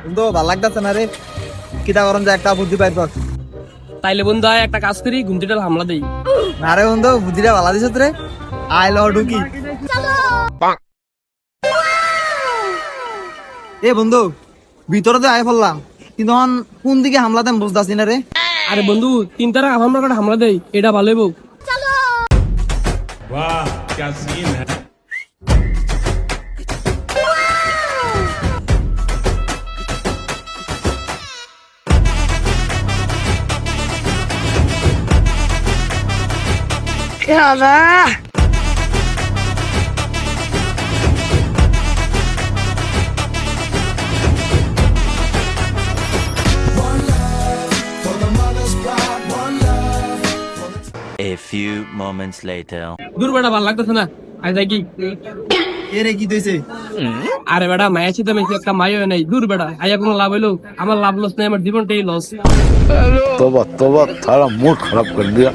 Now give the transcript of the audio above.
বন্ধু ভাল লাগতেছে না রে, কিটা করন যে একটা বুদ্ধি পাইব। তাইলে বন্ধু আয় একটা কাজ করি, ঘুমটিটাল হামলা দেই। না রে বন্ধু, বুদ্ধিটা ভালো দিছ রে। আয় ল ঢুকি। এ বন্ধু, ভিতরে তো আয় পড়লাম, কিন্তু এখন কোন দিকে হামলা দেন বুঝতেছি না রে। আরে বন্ধু, তিন তারা হামলা দেই, এটা ভালো হইব। वाह क्या सीन है। A few moments later. দূর বেটা, ভালো লাগতেছে না, আয় যাই কি। এ রে কি দিয়েছে? আরে বেটা, মায়ের সাথে মেসি একটা মাইও নাই। দূর বেটা, আইয়া কোনো লাভ হইলো? আমার লাভ লস নাই, আমার জীবনটাই লস। तोबा तोबा थारा मूड खराब कर दिया।